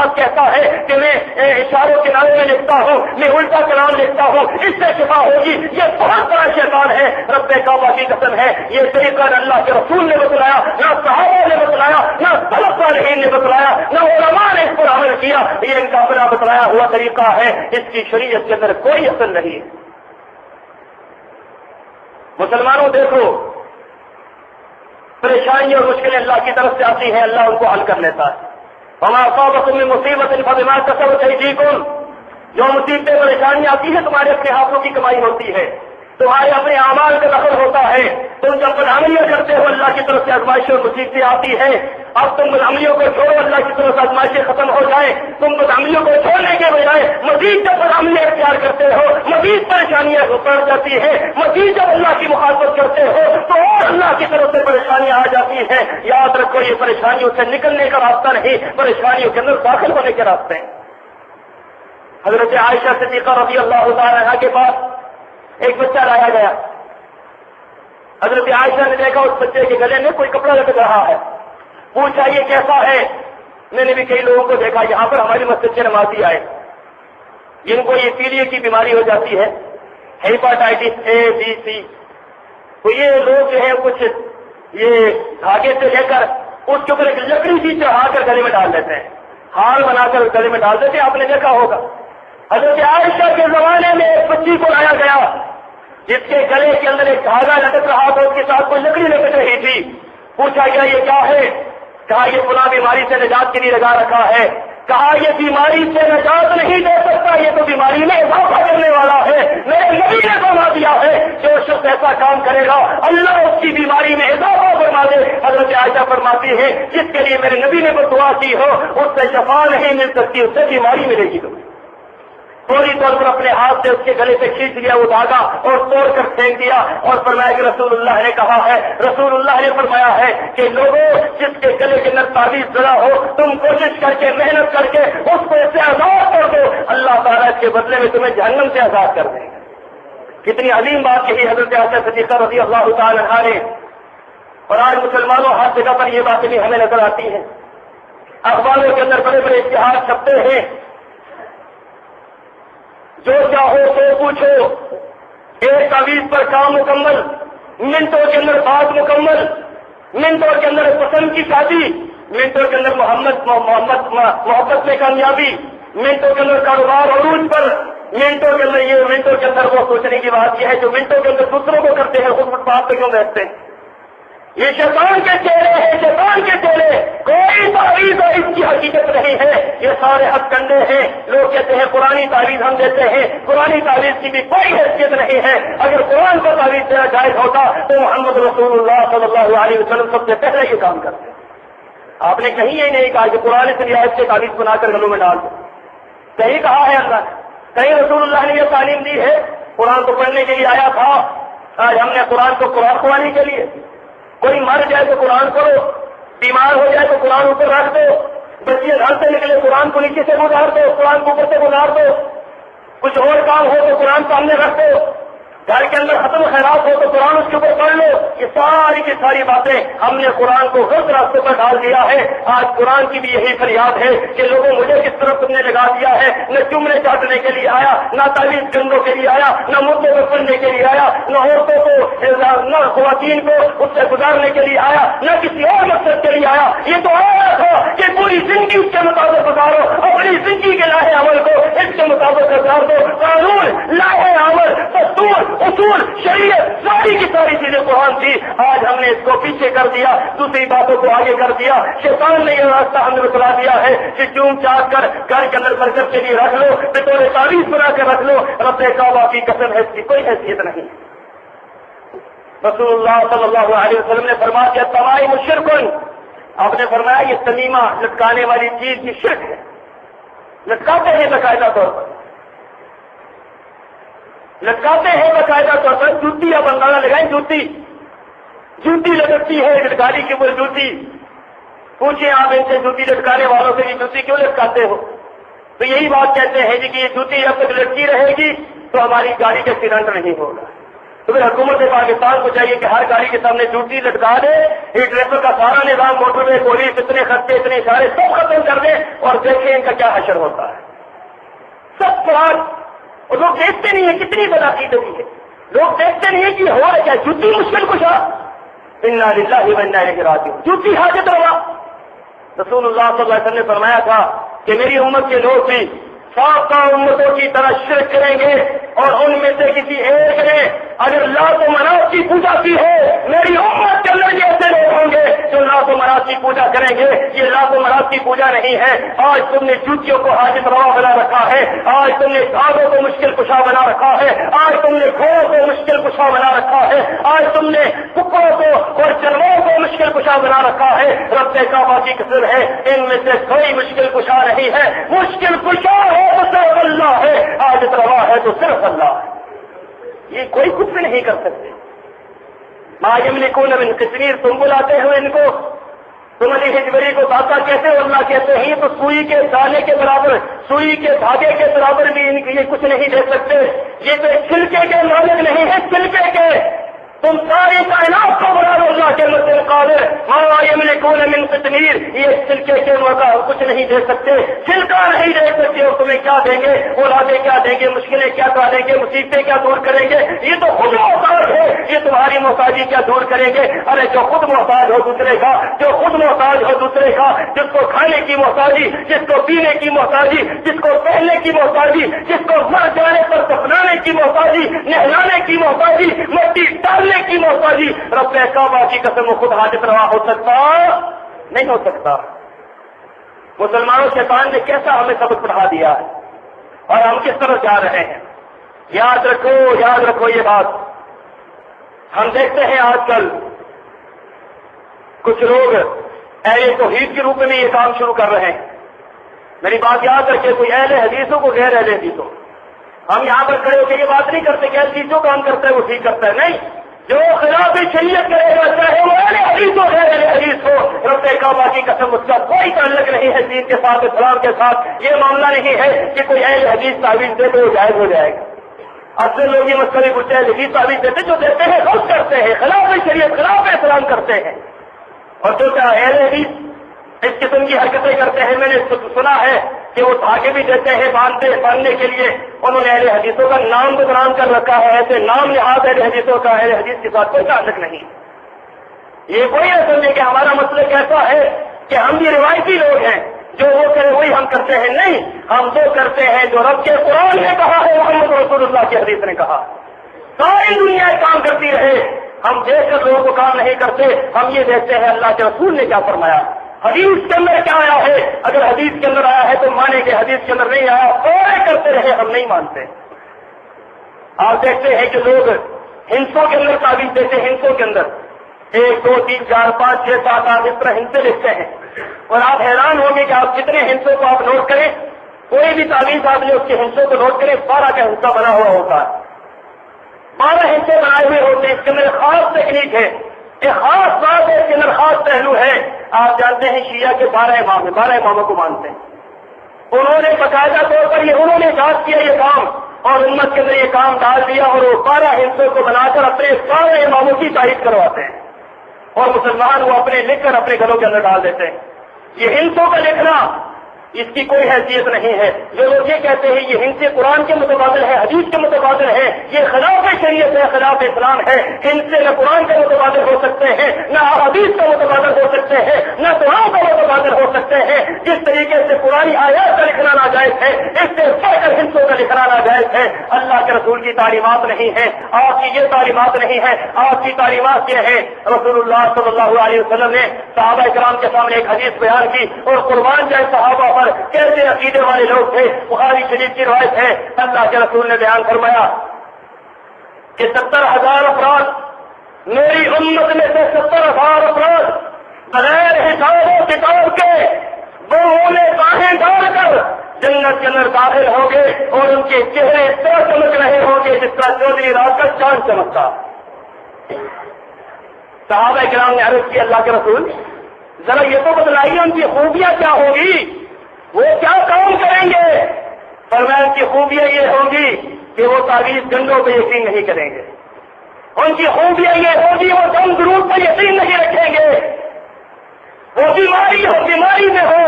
نواز کہتا ہے کہ میں اشاروں کے نامے میں لکھتا ہوں، میں الٹا کلام لکھتا ہوں، اس سے شفا ہوگی، یہ بہت بڑا شیطان ہے۔ رب کعبہ کی قسم ہے یہ طریقہ نہ اللہ کے رسول نے بتلایا، نہ صحابہ نے بتلایا، نہ سلف صالحین نے بتلایا، نہ علماء نے اس پر عمل کیا، یہ ان کا اپنا بتلایا ہوا طریقہ ہے، اس کی شریعت کے اندر کوئی اثر نہیں ہے۔ مسلمانوں دیکھو، پریشانی اور مشکلیں اللہ کی طرف سے آتی ہیں، اللہ ان کو حل کر لیتا ہے۔ وما اصابکم من مصیبۃ فبما کسبت ایدیکم، جو مصیبتیں پریشانیاں آتی ہیں تمہارے اپنے ہاتھوں کی کمائی ہوتی ہے، تمہارے اپنے اعمال کا دخل ہوتا ہے، تم جب بدعملیاں کرتے ہو اللہ کی طرف سے آزمائشیں اور مصیبتیں آتی ہیں۔ اب تم بدعملیوں کو چھوڑو، اللہ کی طرف سے آزمائشیں ختم ہو جائیں، تم بدعملیوں کو چھوڑنے کے بجائے مزید جب بدعملیاں اختیار کرتے ہو، مزید پریشانیاں پڑ جاتی ہیں، مزید جب اللہ کی مخالفت کرتے ہو تو اور اللہ کی طرف سے پریشانیاں آ جاتی ہیں۔ یاد رکھو یہ پریشانیوں سے نکلنے کا راستہ نہیں، پریشانیوں کے اندر داخل ہونے کے راستے ہیں۔ حضرت عائشہ صدیقہ رضی اللہ تعالی عنہا کے پاس ایک بچہ لایا گیا۔ حضرت عائشہ نے دیکھا اس بچے کے گلے میں کوئی کپڑا لٹک رہا ہے، پوچھا یہ کیسا ہے؟ میں نے بھی کئی لوگوں کو دیکھا یہاں پر ہماری مسجد کے نمازی آئے جن کو یہ پیلیے کی بیماری ہو جاتی ہے، ہیپاٹائٹس اے بی سی، تو یہ لوگ جو ہے کچھ یہ دھاگے سے لے کر اس کے اوپر ایک لکڑی سی چڑھا کر گلے میں ڈال دیتے ہیں، ہار بنا کر گلے میں ڈال دیتے ہیں، آپ نے دیکھا ہوگا۔ حضرت عائشہ کے زمانے میں ایک بچی کو لایا گیا جس کے گلے کے اندر ایک دھاگا لٹک رہا تھا، اس کے ساتھ کوئی لکڑی لٹک رہی تھی۔ پوچھا گیا یہ کیا ہے؟ کہا یہ فلاں بیماری سے نجات کے لیے لگا رکھا ہے۔ کہا یہ بیماری سے نجات نہیں دے سکتا، یہ تو بیماری میں اضافہ کرنے والا ہے۔ میرے نبی نے فرما دیا ہے جو شخص ایسا کام کرے گا اللہ اس کی بیماری میں اضافہ فرما دے۔ حضرت عائشہ فرماتی ہے جس کے لیے میرے نبی نے دعا کی ہو اس سے شفا نہیں مل سکتی، اس سے بیماری ملے گی تمہیں۔ فوری طور پر اپنے ہاتھ سے اس کے گلے سے کھینچ لیا وہ دھاگا اور توڑ کر پھینک دیا اور فرمایا کہ رسول اللہ نے کہا ہے، رسول اللہ نے فرمایا ہے کہ لوگوں جس کے گلے کے اندر تعویذ ڈلا ہو تم کوشش کر کے محنت کر کے اس کو اس سے آزاد کر دو، اللہ تعالیٰ اس کے بدلے میں تمہیں جہنم سے آزاد کر دیں گے۔ کتنی عظیم بات کہی حضرت عائشہ صدیقہ رضی اللہ تعالی عنہا نے، اور آج مسلمانوں ہر جگہ پر یہ باتیں بھی ہمیں نظر آتی ہیں، اخباروں کے اندر بڑے بڑے اشتہار چھپتے ہیں، جو چاہو تو پوچھو، ایک تعویذ پر کام مکمل، منٹوں کے اندر بات مکمل، منٹوں کے اندر پسند کی شادی، منٹوں کے اندر محبت میں کامیابی، منٹوں کے اندر کاروبار عروج پر، منٹوں کے اندر یہ، منٹوں کے اندر وہ۔ سوچنے کی بات یہ ہے جو منٹوں کے اندر دوسروں کو کرتے ہیں خود فٹ پاتھ پہ کیوں بیٹھتے ہیں؟ یہ شیطان کے چہرے ہیں، شیطان کے چہرے، کوئی تعویذ اور اس کی حقیقت نہیں ہے، یہ سارے ہتھ کنڈے ہیں۔ لوگ کہتے ہیں پرانی تعویذ ہم دیتے ہیں، پرانی تعویذ کی بھی کوئی حیثیت نہیں ہے۔ اگر قرآن کا تعویذ دینا جائز ہوتا تو محمد رسول اللہ صلی اللہ علیہ وسلم سب سے پہلے یہ کام کرتے۔ آپ نے کہیں یہ نہیں کہا کہ قرآن سے رعایت سے تعویذ بنا کر گلوں میں ڈال دو، کہیں کہا ہے اللہ نے، کہیں رسول اللہ نے یہ تعلیم دی ہے؟ قرآن کو پڑھنے کے لیے آیا تھا، آج ہم نے قرآن کو قرآن قرآن کے لیے، کوئی مر جائے تو قرآن پڑھو، بیمار ہو جائے تو قرآن اوپر رکھ دو، بچے گھر سے نکلے قرآن کو نیچے سے گزار دو، قرآن کو اوپر سے گزار دو، کچھ اور کام ہو تو قرآن سامنے رکھ دو، گھر کے اندر ختم خیرات ہو تو قرآن اس کے اوپر پڑھ لو۔ یہ ساری کی ساری باتیں ہم نے قرآن کو غلط راستے پر ڈال دیا ہے۔ آج قرآن کی بھی یہی فریاد ہے کہ لوگوں مجھے کس طرف تم نے لگا دیا ہے، نہ چمڑے چاٹنے کے لیے آیا، نہ تعویذ گندوں کے لیے آیا، نہ مردوں کو پڑھنے کے لیے آیا، نہ عورتوں کو، نہ خواتین کو اس سے گزارنے کے لیے آیا، نہ کسی اور مقصد کے لیے آیا۔ یہ تو آیا تھا کہ پوری زندگی اس کے مطابق گزارو، اپنی زندگی کے لاہے عمل کو اس کے مطابق گزار دو۔ قانون، لاہے عمل، دستور، اصول، شریعت، ساری کی ساری چیزیں قرآن تھی، آج ہم نے اس کو پیچھے کر دیا، دوسری باتوں کو آگے کر دیا۔ شیطان نے یہ راستہ ہمیں بتلا دیا ہے کہ چوم چاٹ کر گھر کے اندر برکت کے لیے رکھ لو، بطور تعویذ بنا کر رکھ لو، رب کعبہ کی قسم ہے اس کی کوئی حیثیت نہیں۔ رسول اللہ صلی اللہ علیہ وسلم نے فرما دیا تمائم شرک، آپ نے فرمایا یہ تمیمہ لٹکانے والی چیز یہ شرک ہے، لٹکاتے ہیں باقاعدہ طور پر، لٹکاتے ہیں باقاعدہ طور پر۔ جوتی آپ اندازہ لگائیں، جوتی لٹکتی ہے ایک گاڑی کے اوپر جوتی، پوچھیں آپ ان سے جوتی لٹکانے والوں سے یہ جوتی کیوں لٹکاتے ہو؟ تو یہی بات کہتے ہیں جی کہ یہ جوتی جب تک لٹکی رہے گی تو ہماری گاڑی کا ایکسیڈنٹ نہیں ہوگا، تو پھر حکومت پاکستان کو چاہیے کہ ہر گاڑی کے سامنے جوتی لٹکا دے، ہیٹ ریپر کا سارا نظام، موٹر وے، پولیس، اتنے خرچے، اتنے اشارے سب ختم کر دیں اور دیکھیں ان کا کیا حشر ہوتا ہے. سب فراڈ. اور لوگ دیکھتے نہیں ہیں کتنی بدعقیدتی ہے، لوگ دیکھتے نہیں ہیں کہ ہو رہا کیا. جوتی مشکل کشا، انا للہ و انا الیہ راجعون، جوتی حاجت روا. رسول اللہ صلی اللہ علیہ وسلم نے فرمایا تھا کہ میری امت کے لوگ بھی سابقہ امتوں کی طرح شرک کریں گے، اور ان میں سے کسی ایک نے اگر لات و منات کی پوجا کی ہے، میری امت کے اندر ایسے لوگ ہوں گے جو لات و منات کی پوجا کریں گے. یہ لات و منات کی پوجا نہیں ہے. آج تم نے جوتیوں کو حاجت روا بنا رکھا ہے، آج تم نے دھاگوں کو مشکل کشا بنا رکھا ہے، آج تم نے گھوڑوں کو مشکل کشا بنا رکھا ہے، آج تم نے ککڑوں کو اور جانوروں کو مشکل کشا بنا رکھا ہے. رب کعبہ کی قسم ہے ان میں سے کوئی مشکل کشا نہیں ہے. مشکل کشا ہے تو صرف اللہ ہے، حاجت روا ہے تو صرف اللہ ہے. یہ کوئی کچھ بھی نہیں کر سکتے. ما یملکون من قطمیر، تم بلاتے ہو ان کو، تم علی ہجوری کو داتا کہتے ہو، اللہ کہتے ہیں تو سوئی کے دانے کے برابر، سوئی کے دھاگے کے برابر بھی ان کے یہ کچھ نہیں دے سکتے. یہ تو چھلکے کے مالک نہیں ہے، چھلکے کے. تم ساری کائنات کو بنا دو اللہ کے مقابل. ما یملکون من قطمیر، یہ چھلکے کے موقع کچھ نہیں دے سکتے، چھلکا نہیں دے سکتے. اور تمہیں کیا دیں گے؟ اولادیں کیا دیں گے؟ مشکلیں کیا ڈالیں گے؟ مصیبتیں کیا دور کریں گے؟ یہ تو خود محتاج ہے، یہ تمہاری محتاجی کیا دور کریں گے؟ ارے جو خود محتاج ہو دوسرے کا، جو خود محتاج ہو دوسرے کا، جس کو کھانے کی محتاجی، جس کو پینے کی محتاجی، جس کو پہننے کی محتاجی، جس کو مر جانے پر دفنانے کی محتاجی، نہلانے کی محتاجی، مٹی ڈالنے کی محتاجی، رب کعبہ کی قسم خود حاجت روا ہو سکتا نہیں ہو سکتا. مسلمانوں شیطان نے کیسا ہمیں سبق پڑھا دیا ہے اور ہم کس طرح جا رہے ہیں. یاد رکھو یہ بات. ہم دیکھتے ہیں آج کل کچھ لوگ اہل توحید کے روپ میں یہ کام شروع کر رہے ہیں. میری بات یاد رکھے، کوئی اہل حدیثوں کو غیر اہل حدیثوں، ہم یہاں پر کھڑے ہو کے یہ بات نہیں کرتے کہ ایسی جو کام کرتا ہے وہ ٹھیک کرتا ہے. نہیں، جو خلاف شریعت کرے گا چاہے وہ اہل حدیث ہو غیر اہل حدیث ہو، رب کعبہ کی قسم اس کا کوئی تعلق نہیں ہے دین کے ساتھ، اسلام کے ساتھ. یہ معاملہ نہیں ہے کہ کوئی اہل حدیث تعویذ دے تو وہ جائز ہو جائے گا. اصل لوگ یہ مسئلے کچھ اہل حدیث تعویذ دیتے، جو دیتے ہیں خود کرتے ہیں، خلاف شریعت خلاف اسلام کرتے ہیں. اور جو اہل حدیث اس قسم کی حرکتیں کرتے ہیں، میں نے سنا ہے کہ وہ دھاگے بھی دیتے ہیں باندھنے کے لیے. انہوں نے اہل حدیثوں کا نام بدنام کر رکھا ہے. ایسے نام لحاظ اہل حدیثوں کا اہل حدیث کے ساتھ کوئی تعلق نہیں. یہ کوئی نہ سمجھے کہ ہمارا مسئلہ ایسا ہے کہ ہم بھی روایتی لوگ ہیں، جو وہ کرے وہی ہم کرتے ہیں. نہیں، ہم وہ کرتے ہیں جو رب کے قرآن نے کہا ہے، محمد رسول اللہ کی حدیث نے کہا. ساری دنیا کام کرتی رہے، ہم دیکھ کر لوگوں کو کام نہیں کرتے. ہم یہ دیکھتے ہیں اللہ کے رسول نے کیا فرمایا، حدیث کے اندر کیا آیا ہے. اگر حدیث کے اندر آیا ہے تو مانے کہ حدیث کے اندر نہیں آیا اور کرتے رہے، ہم نہیں مانتے. آپ دیکھتے ہیں کہ لوگ ہنسوں کے اندر تعویذ دیتے ہیں، ہنسوں کے اندر 1 2 3 4 5 6 7 8 اس طرح ہنسے لکھتے ہیں. اور آپ حیران ہوں گے کہ آپ جتنے ہنسوں کو آپ نوٹ کریں، کوئی بھی تعویذ آپ نے اس کے ہنسوں کو نوٹ کریں، 12 کا ہنسا بنا ہوا ہوتا ہے. 12 ہنسے بنائے ہوئے ہوتے ہیں. اس کے اندر خاص تکنیک ہے، ایک خاص بات ہے، اس کے اندر خاص پہلو ہے. آپ جانتے ہیں شیعہ کے 12 امام ہیں، 12 اماموں کو مانتے ہیں. انہوں نے باقاعدہ طور پر انہوں نے اجازت کیا یہ کام، اور امت کے اندر یہ کام ڈال دیا، اور وہ 12 ہندسوں کو بنا کر اپنے سارے اماموں کی تعریف کرواتے ہیں. اور مسلمان وہ اپنے لکھ کر اپنے گھروں کے اندر ڈال دیتے ہیں. یہ ہندسوں کا لکھنا اس کی کوئی حیثیت نہیں ہے. جو لوگ یہ کہتے ہیں یہ ہند سے قرآن کے متبادل ہے، حدیث کے متبادل ہے، یہ خلاف شریعت ہے، خلاف اسلام ہے. ہند سے نہ قرآن کے متبادل ہو سکتے ہیں، نہ حدیث کا متبادل ہو سکتے ہیں، نہ قرآن کا متبادل ہو سکتے ہیں. جس طریقے سے قرآن آیات کا لکھنا ناجائز ہے، اس سے بڑھ کر ہندسوں کا لکھنا ناجائز ہے. اللہ کے رسول کی تعلیمات نہیں ہے، آپ کی یہ تعلیمات نہیں ہے. آپ کی تعلیمات یہ ہے، رسول اللہ صلی اللہ علیہ وسلم نے صحابہ کرام کے سامنے ایک حدیث بیان کی، اور قربان جائے صحابہ پر کیسے عقیدے والے لوگ تھے. بخاری شریف کی روایت ہے، اللہ کے رسول نے بیان فرمایا کہ 70,000 افراد میری امت میں سے 70,000 افراد بغیر حساب و کتاب کے بہوں میں باہیں ڈال کر جنت کے اندر داخل ہوں گے، اور ان کے چہرے تو چمک رہے ہوں گے جس طرح چودھری رات کا چاند چمکتا. صحابہ کرام نے عرض کی، اللہ کے رسول ذرا یہ تو بتلائیے ان کی خوبیاں کیا ہوگی، وہ کیا کام کریں گے. فرمایا ان کی خوبیاں یہ ہوں گی کہ وہ تعویذ گنڈوں پہ یقین نہیں کریں گے. ان کی خوبیاں یہ ہوگی وہ دم درود پر یقین نہیں رکھیں گے، وہ بیماری میں ہو